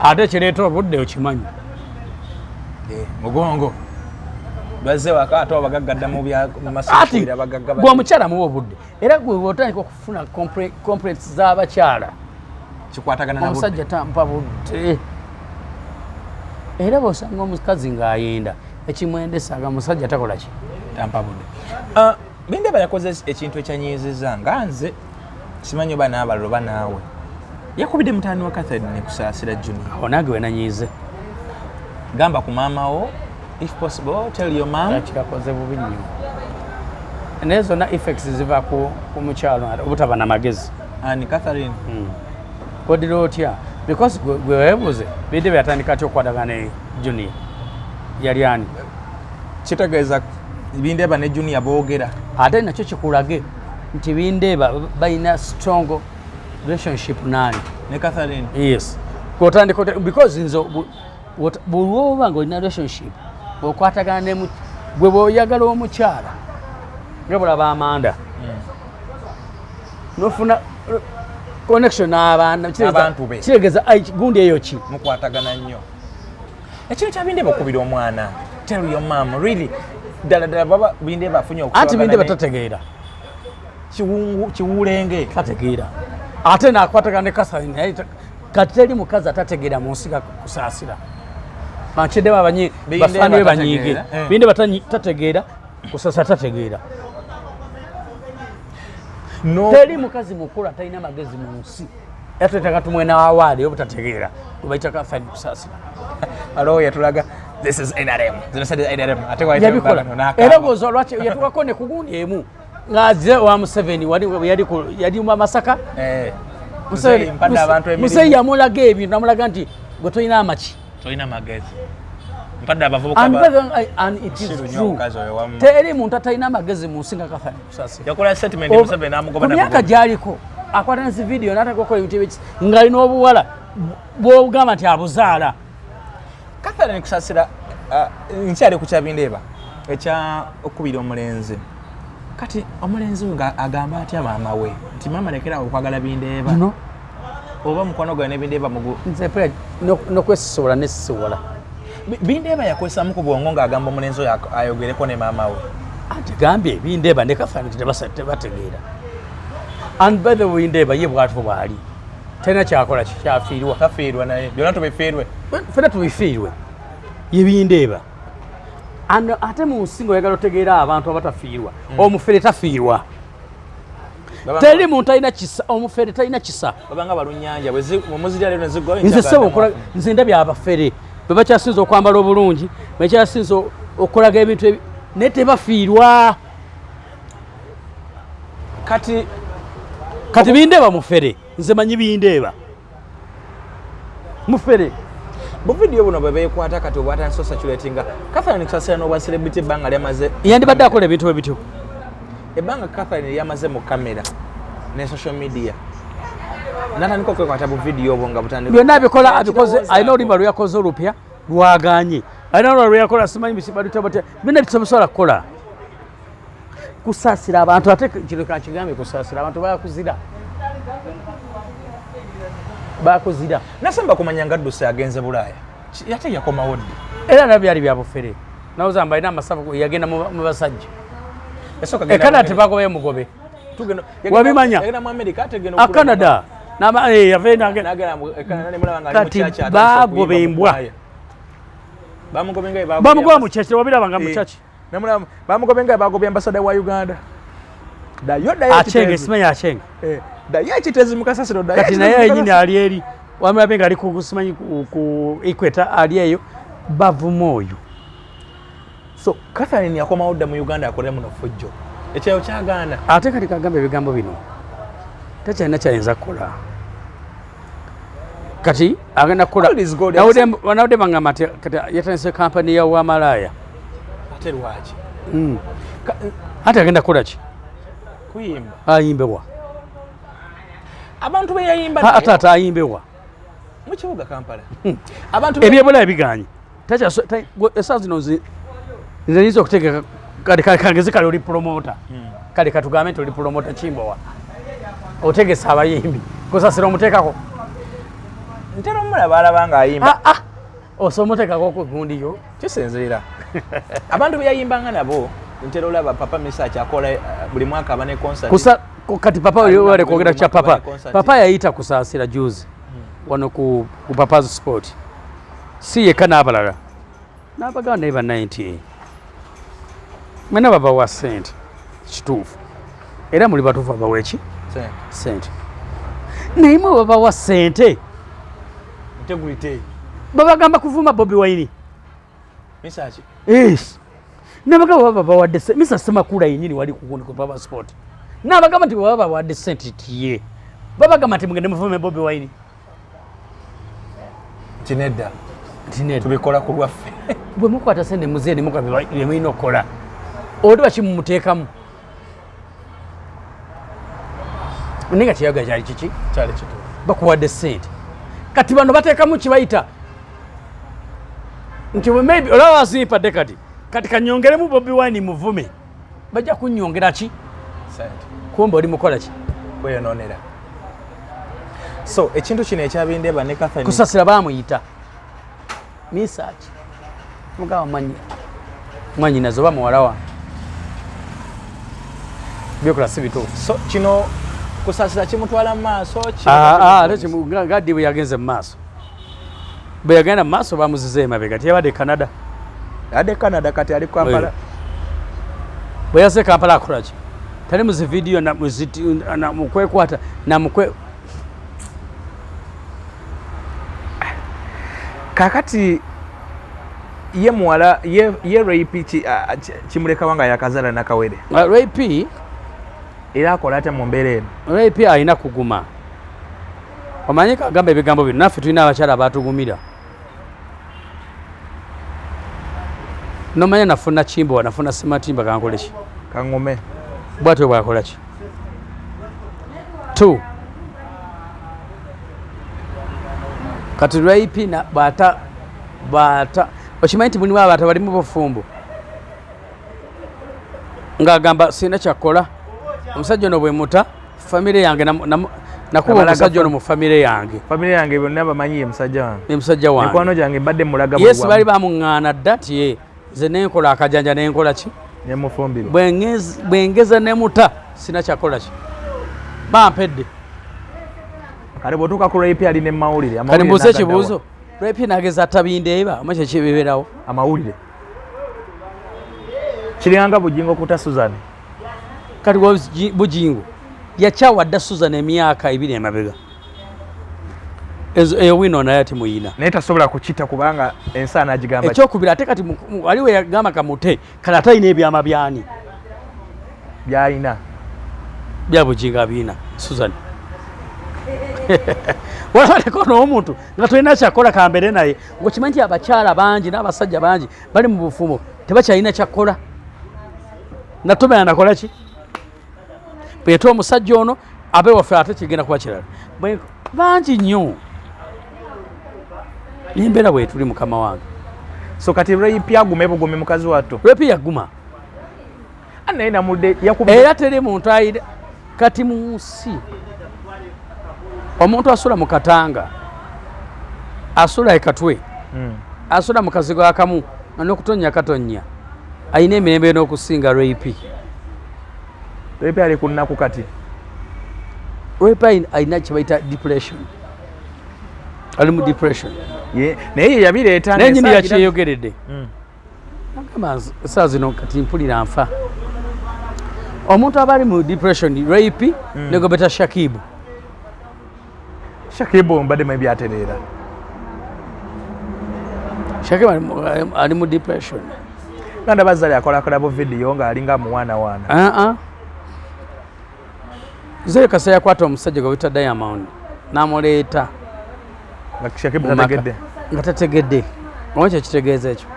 ate kireeta obudde okimanyi mugongo bazze waka ate abagaggadda mu ati gwe omukyala muwe obudde era gwe otandika okufuna complaints z'abakyala kikwatagana na omusajja tampa budde era bw'osanga omukazi ng'ayenda ekimwendesanga musajja takola ki tampa budde Bindeba yakoze ekintu ekyanyiizizza nga nze simanyi oba n'abalala oba naawe yakubidde mutaani wa Catherine ne kusaasira Junior awo nange we nanyiize gamba ku maama wo if possible tell your mom kikakoze bubi nnyo naye zonna effects ziva ku mukyalo obutaba na magezi ani Catherine odira otya because gwe weebuze Bindeba yatandika atya okukwatagana ne Junior yali ani kitegeeza Bindeba ne Junior boogera ate nakyo kikulage nti Bindeba balina strong relationship nani ne Catherine yes kwotandika because nzo bulwoba nga olina relationship okwatagana ne gwe bw'oyagala omukyala nga bulaba Amanda nofuna connection n'abantu be kiregeza gundi eyo ki mukwatagana nnyo ekintu kya Bindeba okubira omwana tell your mom really ddala baba Bindeba afunye okusobagana anti Bindeba tategeera kiwulenge tategeera ate n'akwatagana ne Catherine kati teri mukazi atategeera mu nsi kusaasira mankiddemu bafaani be banyiige Bindeba tategeera kusasa tategeera teri mukazi mukulu atalina magezi mu nsi yatwetaaga tumwena wawaali obutategeera gwebayita Catherine kusaasira alo yatulaga this is NRM NRM yabikola era gwoza lwaki yatukako ne kugundi emu ng'aze wa Museveni yali mu Masaka Museveni yamulaga ebintu namulaga nti gwe tolina amaki tolina magezi mpadde abavubuka teri muntu atalina magezi mu nsi nga Catherine kusaasira yakola statement Museveni n'amugoba ku myaka gy'aliko akwata nsi vidiyo n'ataka okukola ebintu ebiki ng'alina obuwala bw'ogamba nti abuzaala Catherine kusaasira nkyali ku kya Bindeba ekya okubira omulenzi kati omulenzi nga agamba atya maama we nti maama lekera okwagala Bindeba no oba mukwano gwa ne Bindeba mugu nze pre nokwesisobola nesisobola Bindeba yakwesamu ku bwongo ng'agamba omulenzi oyo ayogereko ne maama we ate gambye Bindeba ne Catherine tebategeera and by the way Bindeba ye bwatwo bwali tena kyakola kyafiirwa tafiirwa naye byonna tubifiirwe fena tubifiirwe ye Bindeba ate mu nsingo oyagala otegeera abantu abatafiirwa omufere tafiirwa teri muntu alina kisa omufere talina kisa babanga balunnyanja mumuzirya lero nezigwa nze sebo okola nze ndabya abafere bwe bakyasinza okwambala obulungi bakyasinza okulaga ebintu naye tebafiirwa kati Bindeba mufere nze manyi Bindeba mufere bu video buno bwe beekwata kati obwata nso saturatinga Catherine kusaasira n'obwa celebrity ebbanga lyamaze yandibadde akola ebintu ebityo ebbanga Catherine lyamaze mu kamera ne social media natandika okwekwata bu video obwo nga butandika byonna abikola abikoze alina oluyimba lwe yakoze olupya lwaganye alina olwa lwe yakola simanyi bisibaduta batya byonna bitusobola kukola kusaasira abantu ate kino kankigambe kusaasira abantu bakuzira nasamba kumanya nga Ddusi agenze Bulaaya yate yakomawo ddi era nabyali byabufere nawuza mbalina amasavu yagenda mu basajja Canada tebagobe mugobe wabimanya Canada kati bagobe embwa bamugoba mu kyaki wabirabanga mu kyaki bamugobe nga bagobye ambasada wa Uganda achenge simanyi achenge dayo ekitezi mukasasiro dayo kati naye yenyini ali eri wamulabe nga ali kusimanyi ku equator ali eyo bavuma oyo so Catherine yakomawo dda mu Uganda akolera muno fujjo ekyayo kyaganda ate kati kagamba ebigambo bino tekyalina kyayinza kukola kati agenda kukola wanawudde bangamba kati yatandise kampani ya Wamalaaya ate lwaki ate agenda kukola ki kuyimba ayimbewa abantu beyayimba ate ayimbewa mu kibuga Kampala abantu ebyebula biganye esaawa zino nze nyinza okutegeka kagezi kale oli promota kale katugambe nti oli promota Kimbowa otegesa abayimbi kusasira omuteekako ntera omulaba alaba ng'ayimba osa omuteekako kugundiyo kisinziira abantu beyayimbanga nabo ntera olaba papa Mesach akola buli mwaka aba ne concert kati papa wale kwogera kya papa yayita kusaasira juzi wano ku Papa's Sport si yekka n'abalala n'abaganda naye ba 90 mwena baba wa sente kituufu era muli batuufu abawa eki sente naye mwe baba wa sente integrity babagamba kuvuma Bobi Wine Mesach n'abagamba baba wadde Mr. Semakula yennyini wali kugundi ku Papa's Sport n'abagamba nti baba wadde sente tiye babagamba nti mugende muvume Bobi Wine tinedda tubikola ku lwaffe bwe mukwata sente muzeeye ne mukola bye mulina okukola olwo bakimumuteekamu naye nga kiyaga kyali kiki kyali kitu bakuwadde sente kati bano bateekamu kibayita nti maybe olaba wasimpadde kati kanyongeremu Bobi Wine muvume bajja kunyongera ki sente kumbe oli mukola ki kweyononera so ekintu kino ekyabindeba ne Catherine kusasira bamuyita Mesach mugaba mwanyi nazo bamuwala wa byokola si bituufu so kino kusasira kimutwala mu maaso ate gaddi bwe yagenze mu maaso bwe yagenda mu maaso bamuzize emabega tiyabadde Canada adde Canada kati ali Kampala bwe yaze Kampala akola ki tali mu zi video na mukwekwata na mukwe kakati ye muwala ye rape kimuleka wanga yakazala nakawere rape era akola ate mu mbeera eno rape alina kuguma omanyi kagamba ebigambo bino naffe tulina abakyala abatugumira nomanya nafuna kimbo nafuna Sematimba kankole ki kaŋŋume bwatyo bwakola ki 2 kati rape na bata okimanyi nti mulimu abaata balimu bufumbo ng'agamba sina kyakola omusajja ono bwe muta famire yange nakuba omusajja ono mu famire yange bonna bamanyi ye musajja wange ne musajja wange mikwano gyange mbadde mulaga yes bali bamuŋŋaana dda ti ze nenkola akajanja nenkola ki nemufumbirwa bwengeza nemuta sina kyakola ki bampedde kale bwotuuka ku rape ali ne mawulire kale mbuuze ekibuuzo rape nageza atabindeeba omanyi kyekibiberawo amawulire kiranga bujingo kuta Susan kati bujingo yakyawa dda Susan emyaka 2 emabega eyo wino naye ati muyina naye tasobola kukita kubanga ensaana agigamba ekyokubiri ate kati waliwo yagamba kamute kale atalina ebyama byani byalina bya bujingo abiina Susan walabaleko n'omuntu nga tolina kyakola kambere naye ngaokimanyi nti abakyala bangi n'abasajja bangi bali mu bufumo tebakyalina kyakkola natomera nakola ki bweta omusajja ono abe waffe ate kigenda kuba kirala bangi nnyo nembeera bwetuli mukama wange so kati rape yagume bugume mukazi watto rape yaguma naye namudde era teri muntu ayira kati mu nsi omuntu asula mu katanga asula ekatwe asula mu kazigo akamu n'okutonya katonya ayina emirembe n'okusinga rape ali ku nnaku kati rape ayina kyebayita depression ali mu depression naye ye yabireeta naye nyini yakyeyogeredde agamba esaa zino kati mpulira nfa omuntu aba ali mu depression rape negobeta Shakibu mbadde mu ebyatereera Shakibu ali mu depression ganda bazali akola akolabo vidiyo ng'alinga muwaanawaana zeyo kasa yakwata omusajja gwe bita Diamond n'amuleeta nga tategedde omanyi kyekitegeeza ekyo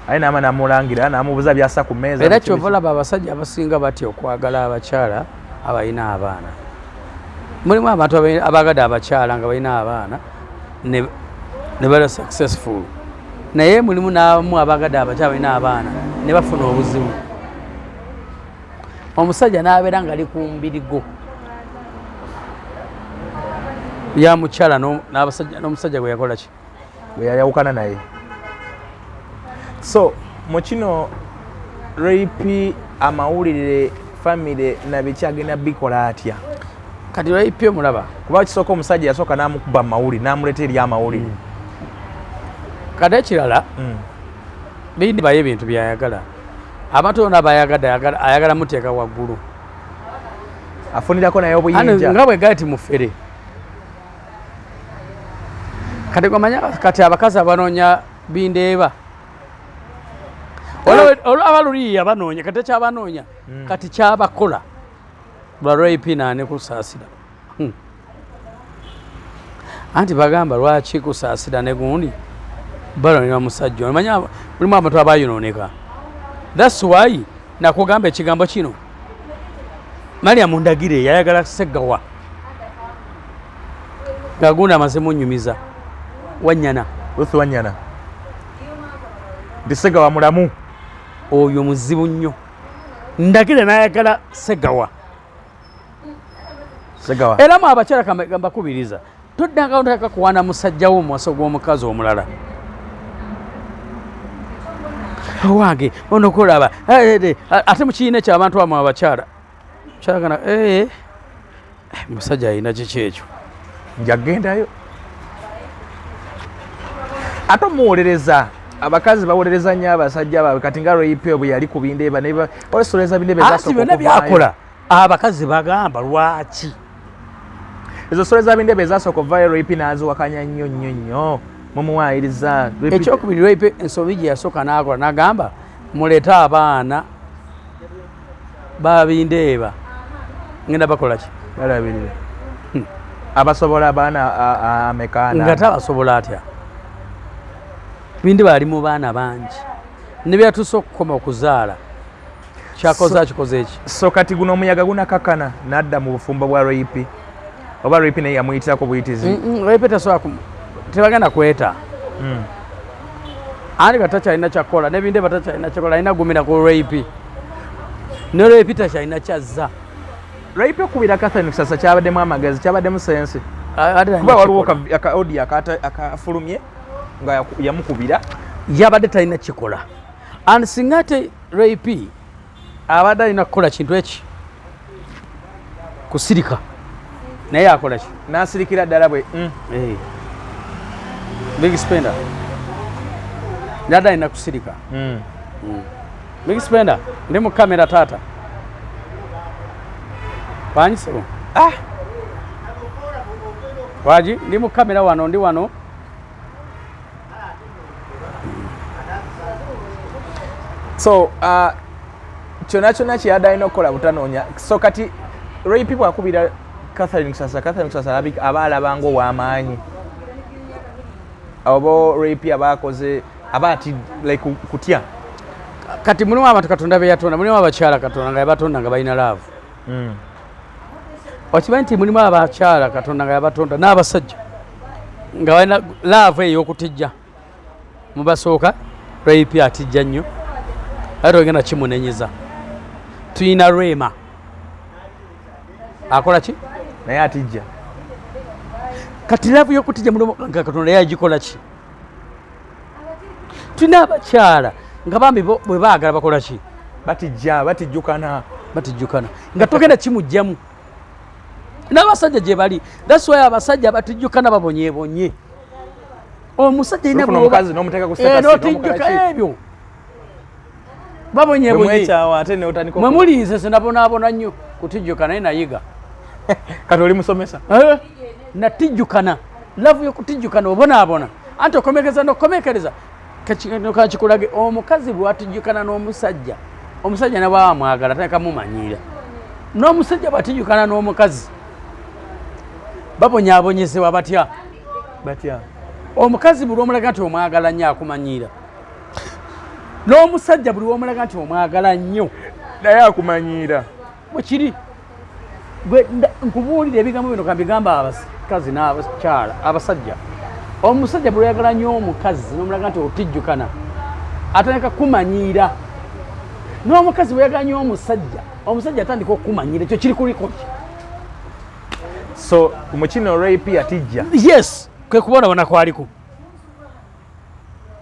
aye naama namulangira namubuuza byassa ku mmeeza era kyova olaba abasajja abasinga batya okwagala abakyala abalina abaana mulimu abantu abagadde abakyala nga balina abaana ne bali successful naye mulimu n'abamu abagadde abakyala balina abaana ne bafuna obuzibu omusajja n'abeera nga ali ku mbirigo ya mukyala n'omusajja gwe yakola ki bwe yayawukana naye. So mu kino rape amawulire famire nabiki agenda bikola atya kati rape omulaba kuba kisooka omusajja yasooka n'amukuba mawulire n'amuleeta eri amawulire kati ekirala bindi baye ebintu byayagala abantu bonna ayagala muteeka waggulu afunirako naye obuyinja nga bwe gali ti mufere kati gwamanya kati abakazi abanoonya bindeeba olwaba luli yabanoonya kati ekyabanoonya kati kyabakola lwa rape naane kusaasira anti bagamba lwaki kusaasira ne gundi balonera musajja omanya mulimu abantu abayonooneka. That's why nakugamba ekigambo kino Mariam Ndagire yayagala Ssegawa gagunda amaze munyumiza Wanyana Ruth Wanyana Ssegawa mulamu oyo muzibu nnyo. Ndagire nayagala Ssegawa era mu abakyala gamba kubiriza toddanga ontaka kuwaana musajjawo omuwaso gw'omukazi omulala wange ono kulaba ate mukiina ekyo abantu bamwe abakyala kyalagana musajja alina kiki ekyo njagendayo ate omuwolereza abakazi bawolereza nnyo abasajja baabwe kati nga rape bwe yali ku bindeeba olesoleza bindeeba ati byonna byakola abakazi bagamba lwaki ezo soleza bindeeba ezasooka ovaayo rape n'aziwakanya nnyo nnyo nnyo mumuwaayiriza ekyokubiri rape ensobi gye yasooka n'akola n'agamba muleete abaana babindeeba ngenda bakola ki balabirire abasobola abaana amekaana nga tabasobola atya bindeeba ali mu baana bangi ne byatuuse okukoma okuzaala kyakoze akikoze eki so kati guno omuyaga gunakakana n'adda mu bufumbo bwa rape oba rape naye yamuyitirako buyitizi rape tasobola tebagenda kweta andi nga takyalina kyakola nebindeeba takyalina kyakola alina gumira ku rape ne rape takyalina kyazza rape okubira Catherine Kusasa kyabaddemu amagezi kyabaddemu sense kuba waliwo akaaudio akafulumye nga yamukubira yabadde talina kikola and singa ate rape abadde alina kukola kintu eki kusirika naye akola ki n'asirikira ddala bwe Big Spender nadda alina kusirika Big Spender ndi mu kamera taata banyisebo waji ndi mu kamera wano ndi wano so kyonna kyonna kyeyadde alina okukola butanoonya so kati rape bwakubira Catherine Kusasa aba alabanga ow'amaanyi oba rape abakoze aba ati like kutya kati mulimu abantu Katonda be yatonda mulimu abakyala Katonda nga yabatonda nga balina laavu okimanyi nti mulimu abakyala Katonda nga yabatonda n'abasajja nga balina laavu ey'okutijja mubasooka rape atijja nnyo ate ogenda kimunenyeza tuyina Rema akola ki naye atijja kati laavu y'okutijja mulimu nga Katonda yagikola ki tuyina abakyala nga bambi bwe baagala bakola ki batijjukana nga togenda kimugjamu n'abasajja gye bali that's why abasajja batijjukana babonyebonye omusajja omukazi n'omuteeka ku n'otijjuka ebyo babonyebonye mwe mulinze senabonaabona nnyo kutijjukana naye nayiga kati oli musomesa natijjukana laavu y'okutijjukana obonaabona anti okomekereza n'okomekereza kakikulage omukazi bwatijjukana n'omusajja omusajja ne bwamwagala takamumanyira n'omusajja bwatijjukana n'omukazi babonyaabonyezebwa batya omukazi buli omulaga nti omwagala nnyo akumanyira n'omusajja buli omulaga nti omwagala nnyo naye akumanyira bwekiri nkubuulira ebigambo bino kambigamba abakazi n'abakyala abasajja omusajja bwe oyagala nnyo omukazi n'omulaga nti otijjukana atandika kumanyira n'omukazi bwe oyagala nnyo omusajja atandika okumanyira ekyo kiri kuliko ki So umukino rape atijja. Yes, kwe kubona wana kwaliko.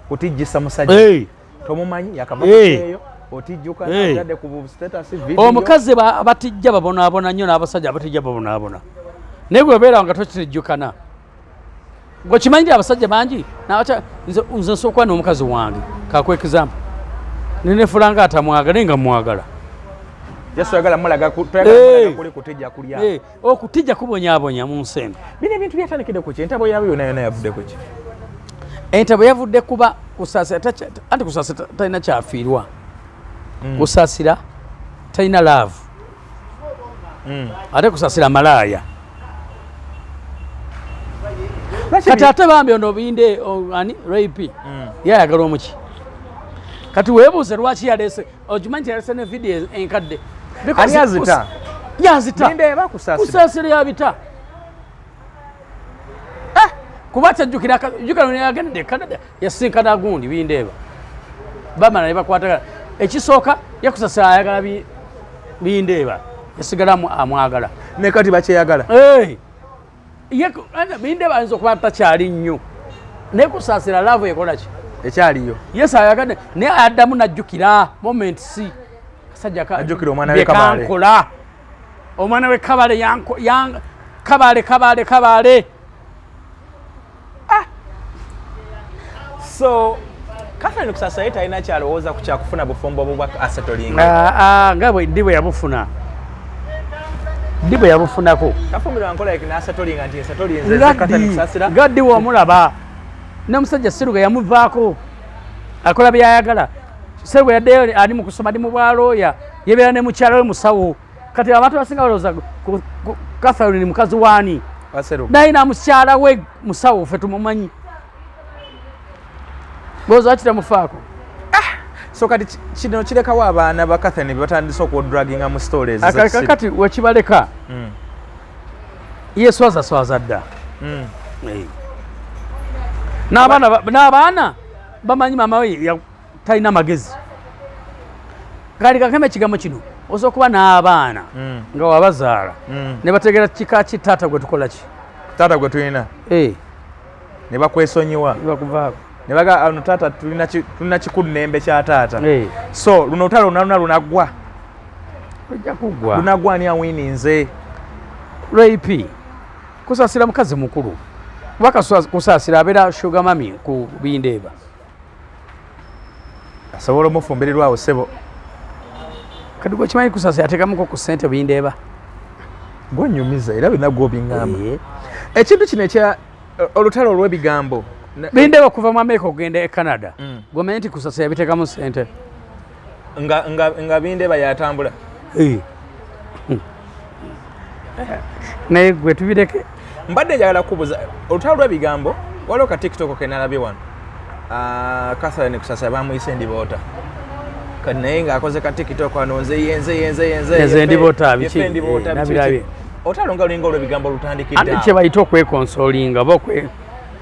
Otijjisa musajja. Tomumanyi yakavayo. Otijjuka n'adde ku status video. Omukazi abatijja babona nnyo n'abasajja abatijja babona. Naye gwe beera nga tokijjukana. Gwe kimanyi abasajja bangi nze nsooka n'omukazi wange kakwa example. Nene fulanga atamwagala nga mwagala. Yesu yagala mulaga kuli kutijja kulya. Okutijja kubonyabonya mu nsendo. Bino ebintu byatandikidde ku ki? Entabo yawe yonna yavudde ku ki? Entabo yavudde kuba kusaasira anti kusaasira talina kyafiirwa. Kusaasira talina love. Ate kusaasira malaaya. Kati ate bambi ono binde rape yayagala omuki. Kati weebuuze lwaki yaleese okimanyi nti yaleese ne video enkadde. Ani yazita? Yazita. Bindeeba kusaasira. Kusaasira yabita. Kuba tajjukira yagendedde Canada yasinkana gundi Bindeeba. Bamala ne bakwata ekisooka yakusaasira ayagala Bindeeba. Yasigalamu amwagala. Ne kati bakyeyagala. Bindeeba ayinza okuba takyali nnyo. Naye kusaasira love ekola ki? Ekyaliyo. Yes ayagadde naye addamu najjukira moment si kasajja ka ajjukira omwana we Kabale. Yankola omwana we Kabale Kabale. So Catherine kusasa yeta ina kyalowooza ku kyakufuna bufumbo bwa asatolinga. Ngabwe ndibwe yabufuna. Ndibwe yabufunako. Kafumbirwa nkola like na asatolinga nti asatolinze Catherine kusasira. Gaddi wa mulaba. Namusajja Seruga yamuvaako akola byayagala. Seruga yadde ali mu kusoma ndi mu bwalooya yebeera ne mukyala we musawo. Kati abantu basinga balowooza Catherine mukazi waani. Seruga. Naye na mukyala we musawo ffe tumumanyi. Boza akira mufaako. So kati kino kirekawo abaana ba Catherine batandise okuddraginga mu stories. Kati wekibaleka. Ye swaza dda. N'abaana bamanyi maama we talina magezi. Kali kakeme ekigambo kino osobola okuba n'abaana nga wabazaala ne bategeera kika ki taata gwe tukola ki. Taata gwe tulina. Ne bakwesonyiwa. Bakuvaako. Ne baga ano taata tulina kikunnembe kya taata. So luno olutalo lunagwa. Ojja kuggwa. Lunagwa ani awininze. Rape. Kusaasira mukazi mukulu. Waka kusaasira abeera sugar mami ku Bindeeba. Asobola omufumbirirwawo ssebo. Kati gwe kimanyi kusaasira ateekamuko ku ssente Bindeeba. Gwonyumiza era bina gw'obingamba. Ekintu kino ekya olutalo olw'ebigambo. Bindeeba kuva mu America okugenda e Canada. Gwomanyi nti kusaasira yabiteekamu ssente. Nga Bindeeba yatambula. Naye gwe tubireke. Mbadde njagala kubuuza olutalo lw'ebigambo waliwo ka TikTok ke nalabye wano. Catherine kusasa bamuyise Ndiboota. Kati naye ng'akoze ka TikTok wano nze yenze Ndiboota biki nabirabye. Olutalo nga lulinga olw'ebigambo lutandikidde. Ate kye bayita okwekonsolinga oba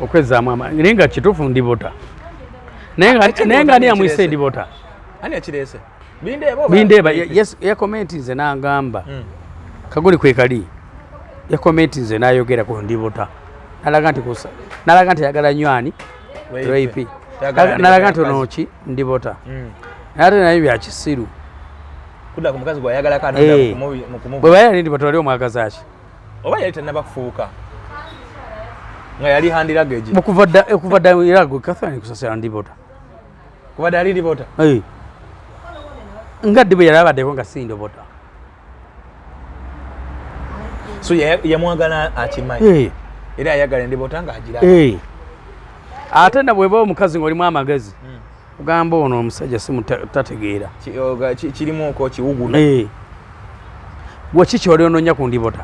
okwezaamu amaanyi. Naye nga kituufu Ndiboota. Naye nga ani yamuyise Ndiboota? Ani yakireese? Bindeeba yakomentinze n'angamba. Kaguli kwe kali. Yakomentinze n'ayogera ku Ndiboota. Nalaga nti yagala nywani rape. Nalaga nti onoki Ndiboota. Ate naye bya kisiru. Kudda ku mukazi gw'ayagala kana mu bwe bayali Ndiboota wali omwagaza ki? Oba yali tannaba kufuuka. Nga yali handi luggage. Okuva dda era gwe Catherine kusasira Ndiboota. Kuva dda ali Ndiboota? Nga ddi bwe yali abaddeko nga si Ndiboota. So yamwagala akimanyi. Era ayagala Ndiboota ng'agiraba. Ate na bweba omukazi ng'olimu amagezi. Ugamba ono omusajja simu tategeera. Kirimu ko kiwuguna. Gwe kiki oli onoonya ku Ndiboota?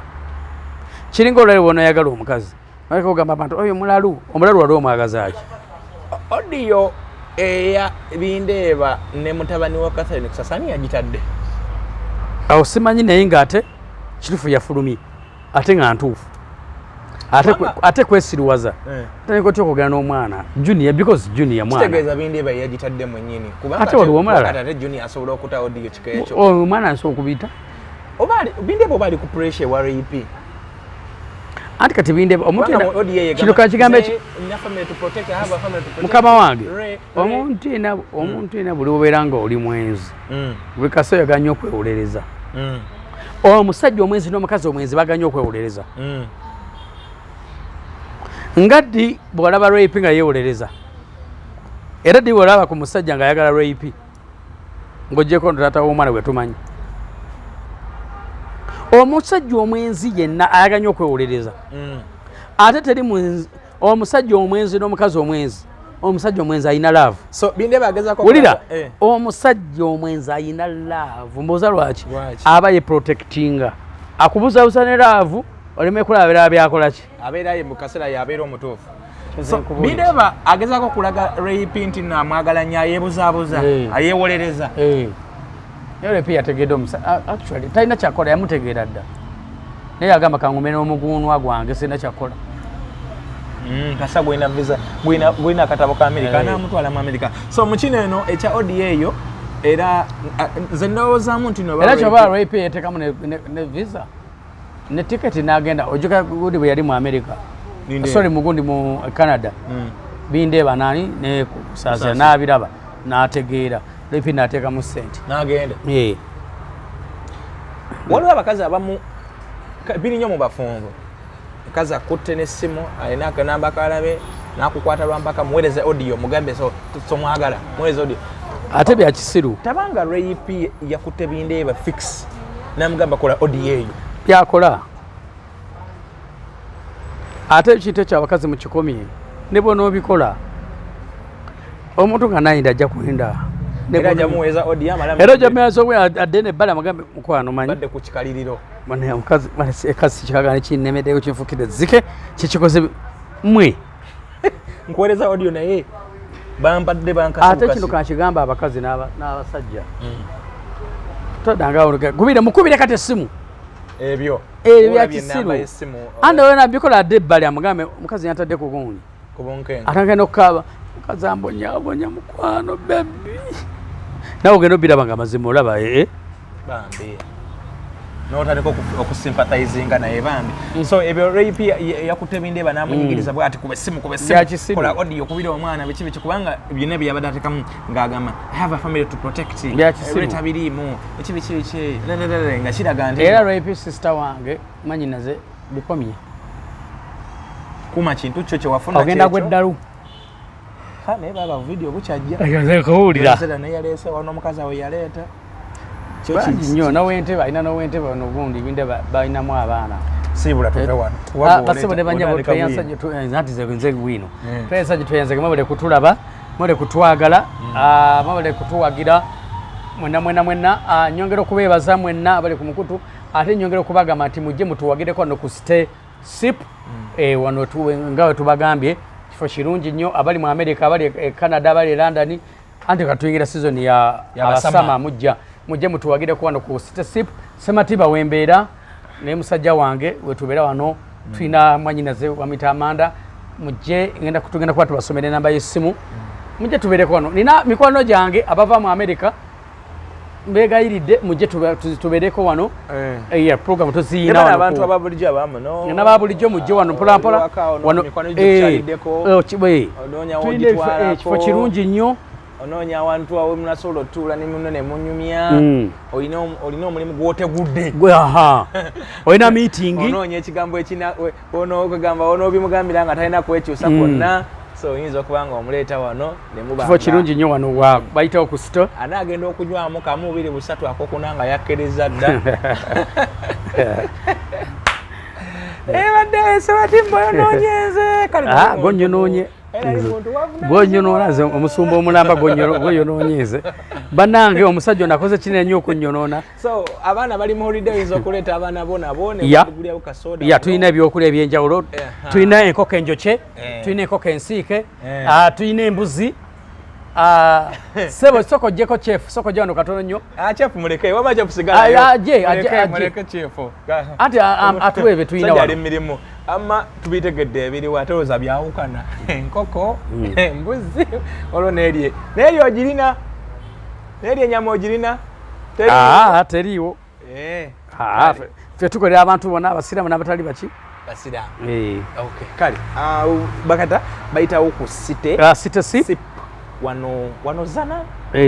Kiringa olwali bw'onoyagala omukazi. Oleka ogamba abantu oyo omulalu wali omwagaza ki? Odiyo eya Bindeeba ne mutabani wa Catherine kusasani yagitadde. Awo simanyi naye ng'ate kituufu yafulumye. Ate nga ntuufu. Ate kwesiriwaza. Taniko kyokugana n'omwana. Junior because Junior mwana. Kitegeeza Bindeeba yagitadde mwennyini. Ate waliwo omulala. Ate Junior asobola okuta odiyo kika ekyo. Omwana asobola okubiyita. Bindeeba oba ali ku pressure wa rape. anti kati binde omuntu kino kakigambe mukama wange omuntu ina buli obeera nga oli mwenzi buli kaseera ganya okwewulereza omusajja omwenzi n'omukazi omwenzi baganya okwewulereza nga ddi bw'olaba rape nga yeewulereza era ddi bw'olaba ku musajja nga ayagala rape ng'oggyeko taata w'omwana gwe tumanyi omusajja omwenzi yenna ayaganya okwewulereza ate teri omusajja omwenzi n'omukazi omwenzi omusajja omwenzi ayina laavu wulira omusajja omwenzi ayina laavu mbuuza lwaki aba ye protectinga akubuzabuza ne laavu oleme kulaba abeera byakolaki abeera ye mu kaseera yabeera omutuufu bindeba agezaako okulaga rape nti namwagala nnyo ayeebuzaabuza ayeewolereza rape yategedde actually talina kyakola yamutegeera dda naye yagamba kangume n'omugunwa gwange sirina kyakola kasa gwina visa gwina akatabo ka Amerika namutwala mu Amerika so mu kino eno ekya ODA eyo era nze ndowoozaamu nti era kyoba rape yeteekamu ne visa ne tiketi n'agenda ojuka gundi bwe yali mu Amerika sorry mugundi mu Canada bindeeba nani ne kusaasira n'abiraba n'ategeera rape n'ateekamu ssente n'agenda waliwo abakazi abamu biri nnyo mu bafumbo kaza akutte n'essimu alina akanamba kalabe n'akukwata lwambaka muweereze audio mugambe so mwagala muweereze audio ate bya kisiru tabanga rape yakutte bindeeba fix namugamba kola audio eyo byakola ate ekintu ky'abakazi mu kikomi ne bw'onoobikola omuntu nga nayinda ajja kwenda era jamuweeza audio era jamuweeza adde nebbala mugambe mukwano manyi badde ku kikaliriro omukazi ekasi kikagana kinnemeddeyo kinfukidde zike kyekikoze mmwe nkuweereza audio naye bampadde ate kino kankigamba abakazi n'abasajja todanga mukubire kati essimu ebyo byakisiru ande wena bikola adde ebbali amugambe omukazi yantadde ku gundi atagenda okukaaba mukazi ambonyabonya mukwano bebi nawe ogenda obiraba nga mazima olaba bambi n'otandika okusympathizinga naye bambi so ebyo rape yakutte bindeeba n'amunyigiriza bw'ati kuba essimu kola audio kubira omwana biki kubanga byonna bye yabadde ateekamu ng'agamba I have a family to protect ebireta biriimu biki nga kiraga nti era rape sister wange manyi naze bikomye kuma kintu kyo kyewafuna ogenda gweddalu naye baba video bukyajja kuwulira naye yaleese wano omukazi awe yaleeta nnyo nawentebe alina nowentebe ono gundi binde balinamu abaana sibula tuve wano basibo ne banyabo tweyansanti nze wino tweyansanti tweyanzage mwebale kutulaba mwebale kutwagala mwebale kutuwagira mwenna nyongera okubeebaza mwenna abali ku mukutu ate nyongera okubagamba nti mujje mutuwagireko wano ku stay sip wano nga we tubagambye kifo kirungi nnyo abali mu America abali e Canada abali e London anti katuyingira season ya abasama mujje mutuwagireko wano ku stay sip Sematiba wembeera ne musajja wange wetubeera wano tulina mwanyinaze wamita Amanda mujje tugenda kuba tubasomera enamba y'essimu mujje tubeereko wano nina mikwano gyange abava mu America mbegayiridde mujje tubeereko wano program tuziyina wano abantu ababulijjo abamu no n'ababulijjo mujje wano mpolampola wano kifo kirungi nnyo onoonya awantu awo munasobola otuula ne munno ne munyumya olina omulimu gwotegudde olina meeting onoonya ekigambo onookagamba onoobimugambira nga talina kwekyusa kwonna so oyinza okuba nga omuleeta wano ne muba kifo kirungi nnyo wano bayitawo ku sito anaagenda okunywamu kamu 2 3 akokuna nga yakkiriza dda ebadde Sematiba onoonyenze gonyonoonye gonyonoona omusumba omulamba gonyonoonyeze bannange omusajja nakoze kinene nnyo okunnyonoona so abaana bali mu holiday oyinza okuleeta abaana bo nabo negulyawo kasoda tulina ebyokulya ebyenjawulo tulina enkoko enjokye tulina enkoko ensiike tulina embuzi sebo soko jeko chef soko jano katono nnyo chef muleke waba chef sigala aje muleke chef ati atwebe tulina wali mirimu ama tubitegedde ebiri watoza byawukana enkoko embuzi olo nelye ogirina nelye nyama ogirina teriwo fe tukolera abantu bona abasiramu n'abatali baki basira eh okay kale bakata bayitawo ku city city wano zana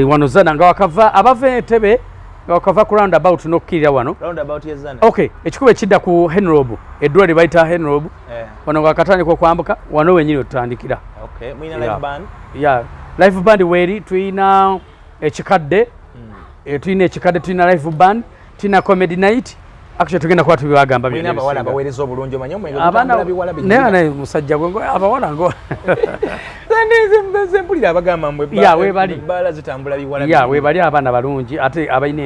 wano zana nga wakava abava Entebbe nga wakava ku roundabout nokkirira wano roundabout ye zana okay ekikuba ekidda ku Henrob eddwali bayita Henrob wano wakatandika okwambuka wano wenyini otandikira okay mwina live band live band weri tuyina ekikadde tuyina ekikadde tuyina live band tuyina comedy night actually tugenda kuba tubibagamba mwina abawala abaweereza obulungi omanyi omwenge abana biwala naye musajja gwe abawala ngo mpulira abagamba mbwe webali bala zitambula biwala webali abana balungi ate abayina